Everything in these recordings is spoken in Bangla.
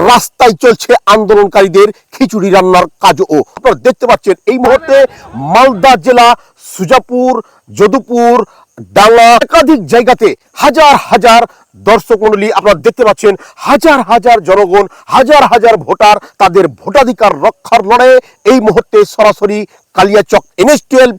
রাস্তায় চলছে আন্দোলনকারীদের খিচুড়ি রান্নার কাজও। আপনারা দেখতে পাচ্ছেন এই মুহূর্তে মালদা জেলা সুজাপুর, যদুপুর, ডাঙ্গা একাধিক জায়গাতে হাজার হাজার দর্শক মণ্ডলী আপনারা দেখতে পাচ্ছেন, হাজার হাজার জনগণ, হাজার হাজার ভোটার তাদের ভোটাধিকার রক্ষার লড়াইয়ে এই মুহূর্তে সরাসরি কালিয়াচক NH-12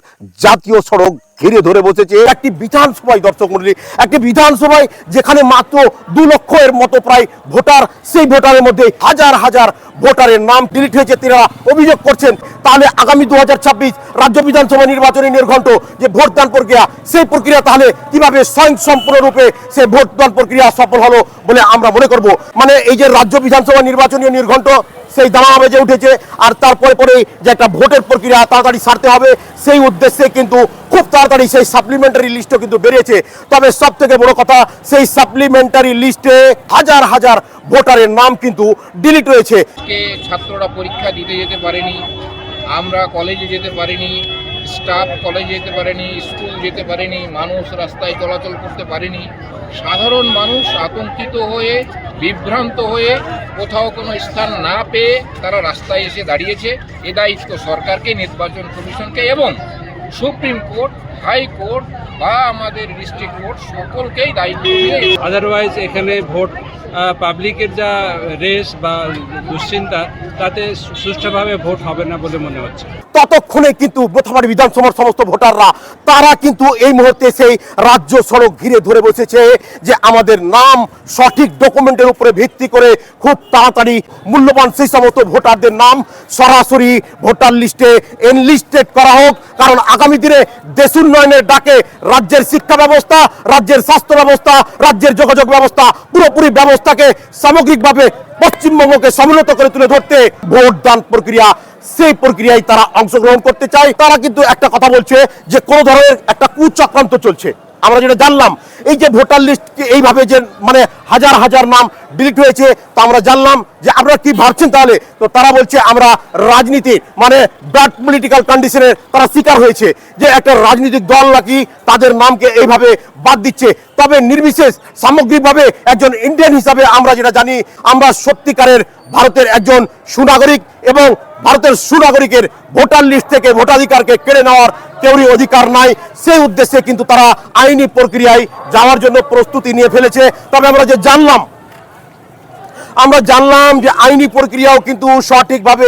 জাতীয় সড়ক ঘিরে ধরে বসেছে একটি বিধানসভায়। দর্শক মণ্ডলী, একটি বিধানসভায় যেখানে মাত্র 2 লক্ষের মতো প্রায় ভোটার, সেই ভোটারের মধ্যে হাজার হাজার ভোটারের নাম ডিলিট হয়েছে। তারা অভিযোগ করছেন তাহলে আগামী 2026 রাজ্য বিধানসভা নির্বাচনী নির্ঘণ্ট যে ভোটদান প্রক্রিয়া, সেই প্রক্রিয়া তাহলে কিভাবে স্বয়ংসম্পূর্ণরূপে সেই ভোটদান প্রক্রিয়া সফল হলো বলে আমরা মনে করব। মানে এই যে রাজ্য বিধানসভা নির্বাচনী নির্ঘণ্ট সেই দামা বেজে উঠেছে, আর তারপরে পরে যে একটা ভোটের প্রক্রিয়া তাড়াতাড়ি সারতে হবে, সেই উদ্দেশ্যে কিন্তু খুব তাড়াতাড়ি সেই সাপ্লিমেন্টারি লিস্টও কিন্তু বেরিয়েছে। তবে সব থেকে বড় কথা, সেই সাপ্লিমেন্টারি লিস্টে হাজার হাজার ভোটারের নাম কিন্তু ডিলিট হয়েছে। ছাত্ররা পরীক্ষা দিতে যেতে পারেনি, আমরা কলেজে যেতে পারিনি, স্টাফ কলেজে যেতে পারেনি, স্কুল যেতে পারেনি, মানুষ রাস্তায় চলাচল করতে পারেনি। সাধারণ মানুষ আতঙ্কিত হয়ে, বিভ্রান্ত হয়ে, কোথাও কোনো স্থান না পেয়ে তারা রাস্তায় এসে দাঁড়িয়েছে। এ দায়িত্ব সরকারকে, নির্বাচন কমিশনকে এবং সুপ্রিম কোর্ট, হাইকোর্ট বা আমাদের ডিস্ট্রিক্ট কোর্ট সকলকেই দায়িত্ব দিয়ে। আদারওয়াইজ এখানে ভোট পাবলিকের যা রেস বা দুশ্চিন্তা, তাতে সুষ্ঠুভাবে ভোট হবে না বলে মনে হচ্ছে। ততক্ষণে কিন্তু মোথাবাড়ি বিধানসভার সমস্ত ভোটাররা তারা কিন্তু এই মুহূর্তে সেই রাজ্য সড়ক ঘিরে ধরে বসেছে যে আমাদের নাম সঠিক ডকুমেন্টের উপরে ভিত্তি করে খুব তাড়াতাড়ি মূল্যবান সেই সমস্ত ভোটারদের নাম সরাসরি ভোটার লিস্টে এনলিস্টেড করা হোক। কারণ আগামী দিনে দেশ উন্নয়নের ডাকে রাজ্যের শিক্ষা ব্যবস্থা, রাজ্যের স্বাস্থ্য ব্যবস্থা, রাজ্যের যোগাযোগ ব্যবস্থা, পুরোপুরি ব্যবস্থাকে সামগ্রিকভাবে পশ্চিমবঙ্গকে সমুন্নত করে তুলে ধরতে ভোটদান প্রক্রিয়া, সেই প্রক্রিয়ায় তারা অংশগ্রহণ করতে চায়। তারা কিন্তু একটা কথা বলছে যে কোন ধরনের একটা কুচক্রান্ত চলছে। আমরা যেটা জানলাম, এই যে ভোটার লিস্ট এইভাবে যে মানে হাজার হাজার নাম ডিলিট হয়েছে, তা আমরা জানলাম যে আপনারা কি ভাবছেন তাহলে। তো তারা বলছে আমরা রাজনীতি মানে ব্যাড পলিটিক্যাল কন্ডিশনের তারা শিকার হয়েছে, যে একটা রাজনৈতিক দল নাকি তাদের নামকে এইভাবে বাদ দিচ্ছে। তবে নির্বিশেষ সামগ্রিকভাবে একজন ইন্ডিয়ান হিসাবে আমরা যেটা জানি, আমরা সত্যিকারের ভারতের একজন সুনাগরিক, এবং ভারতের সুনাগরিকের ভোটার লিস্ট থেকে ভোটাধিকারকে কেড়ে নেওয়ার কেউরই অধিকার নাই। সেই উদ্দেশ্যে কিন্তু তারা আইনি প্রক্রিয়ায় যাওয়ার জন্য প্রস্তুতি নিয়ে ফেলেছে। তবে আমরা জানলাম যে আইনি প্রক্রিয়াও কিন্তু সঠিকভাবে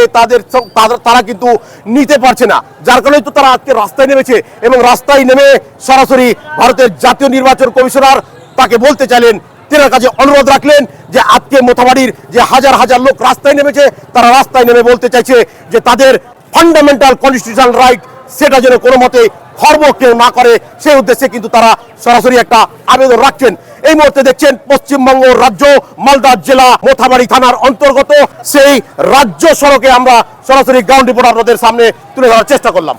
তারা কিন্তু নিতে পারছে না, যার কারণে তো তারা আজকে রাস্তায় নেমেছে। এবং রাস্তায় নেমে সরাসরি ভারতের জাতীয় নির্বাচন কমিশনার তাকে বলতে চাইলেন, তেনার কাছে অনুরোধ রাখলেন যে আজকে মোথাবাড়ির যে হাজার হাজার লোক রাস্তায় নেমেছে, তারা রাস্তায় নেমে বলতে চাইছে যে তাদের ফান্ডামেন্টাল কনস্টিটিউশনাল রাইট সেটা যেন কোনো মতে খর্ব কেউ না করে, সেই উদ্দেশ্যে কিন্তু তারা সরাসরি একটা আবেদন রাখছেন। এই মুহূর্তে দেখছেন পশ্চিমবঙ্গ রাজ্য মালদা জেলা মোথাবাড়ি থানার অন্তর্গত সেই রাজ্য সড়কে আমরা সরাসরি গ্রাউন্ড রিপোর্ট আপনাদের সামনে তুলে ধরার চেষ্টা করলাম।